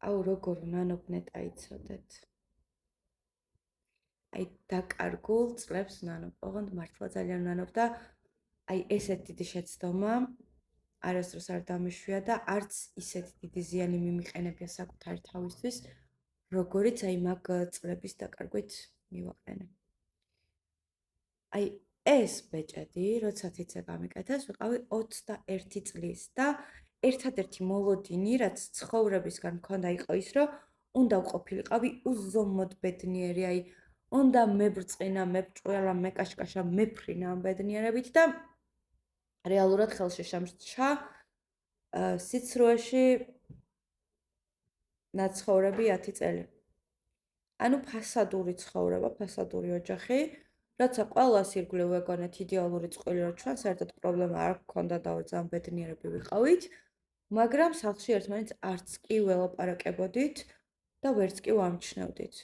აუ როგორ ნანობნეტ აიცოდეთ. აი დაკარგულ წლებს ნანობ, ოღონდ მართლა ძალიან ნანობ და აი ესეთ დიდი შეცდომა არასდროს არ დამიშვია და არც ისეთ დიდი ზიანი მიმიყენებია საკუთარი თავისთვის, როგორიც აი მაგ წლების დაკარგვით მივაყენე. აი ეს ბეჭედი, როდესაც იცე გამიკეთეს, ვიყავი 21 წლის და ერთადერთი მოლოდინი, რაც ცხოვრებისგან მქონდა იყო ის, რომ უნდა ვყოფილიყავი უზომოდ ბედნიერი, აი უნდა მებრწყინა, მებრჭყვალა, მეკაშკაშა, მეფრინა ამ ბედნიერებით და რეალურად ხელში შემსჭა სიცრუეში ნაცხოვრები 10 წელი. ანუ ფასადური ცხოვრება, ფასადური ოჯახი, როცა ყველას ირგვლივ ვეგონეთ იდეალური წყვილი რო ჩვენ საერთოდ პრობლემა არ გქონდა და ძალიან ბედნიერები ვიყავით, მაგრამ სახლში ერთმანეთს არც კი ველაპარაკებოდით და ვერც კი ვამჩნევდით.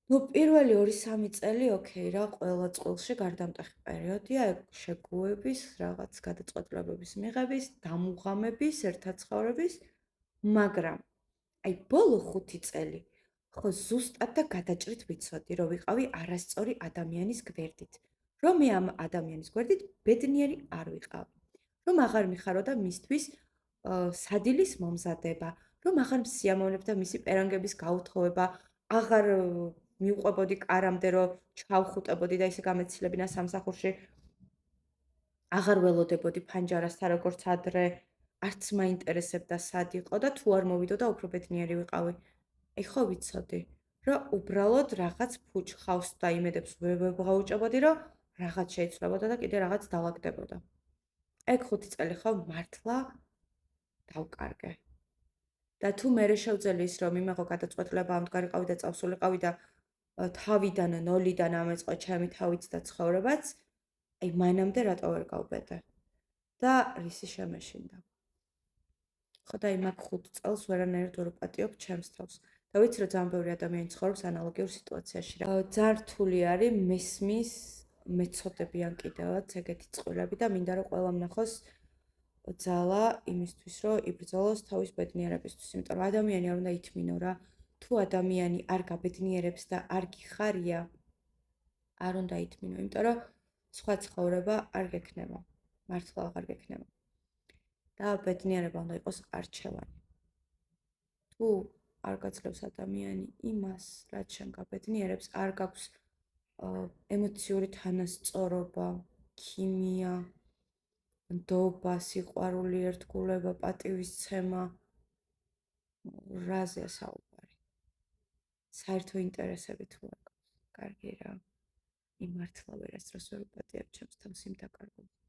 ნუ პირველი 2-3 წელი ოკეი რა, ყველა წყვილში გარდამტეხი პერიოდია, შეგუების, რაღაც გადაწყვეტილებების მიღების, დამუღამების, ერთად ცხოვრების, მაგრამ აი ბოლო 5 წელი ხო ზუსტად და გადაჭრით ვიცოდი, რომ ვიყავი არასწორი ადამიანის გვერდით. რომ მე ამ ადამიანის გვერდით ბედნიერი არ ვიყავი. რომ აღარ მიხაროდა მისთვის სადილის მომზადება, რომ აღარ მსიამოვნებდა მისი პერანგების გაუთხოვება, აღარ მიუყვებოდი კარამდე, რომ ჩავხუტებოდი და ისე გამეცილებინა სამსახურში. აღარ ველოდებოდი ფანჯარასთან როგორც ადრე, არც მაინტერესებდა სად იყო და თუ არ მოვიდოდა უფრო ბედნიერი ვიყავი. აი ხო ვიცოდი, რომ უბრალოდ რაღაც ფუჭხავს და იმედებს ვეღაუჭებოდი, რომ რაღაც შეიცვლებოდა და კიდე რაღაც დავაგდებოდა. ეგ 5 წელი ხო მართლა დავკარგე. და თუ მე შევძელი ის რომ იმეღო გადაწყვეტილება ამდგარიყავი და წავსულიყავი და თავიდან ნოლიდან ამეწყო ჩემი თავიც და ცხოვრებაც, აი მანამდე რატო ვერ გავბედე? და რისი შემეშინდა. ხო და იმ 5 წელს ვერანაირად ვერ ვპატიობ ჩემს თავს. და ვიცი რომ ძალიან ბევრი ადამიანი ცხოვრობს ანალოგიურ სიტუაციაში. ძალიან რთული არის მესმის მეცოდებიან კიდევაც ეგეთი წყვილები და მინდა რომ ყველამ ნახოს ძალა იმისთვის რომ იბრძოლოს თავის ბედნიერებისთვის, იმიტომ რომ ადამიანი არ უნდა ითმინო რა. თუ ადამიანი არ გაბედნიერებს და არ გიხარია, არ უნდა ითმინო, იმიტომ რომ სხვა ცხოვრება არ გექნება. მართლა აღარ გექნება. და ბედნიერება უნდა იყოს არჩევანი. თუ არ გაძლევს ადამიანი იმას, რაც შენ გაბედნიერებს, არ გაქვს ემოციური თანასწორობა, ქიმია, ნდობა, სიყვარული, ერთგულება, პატივისცემა, რაზეა საუბარი? საერთო ინტერესები თუ არ გაქვს. კარგი რა. იმართლა ვერასდროს ვერ ვუპატიებ ჩემს თავს იმ დაკარგვას.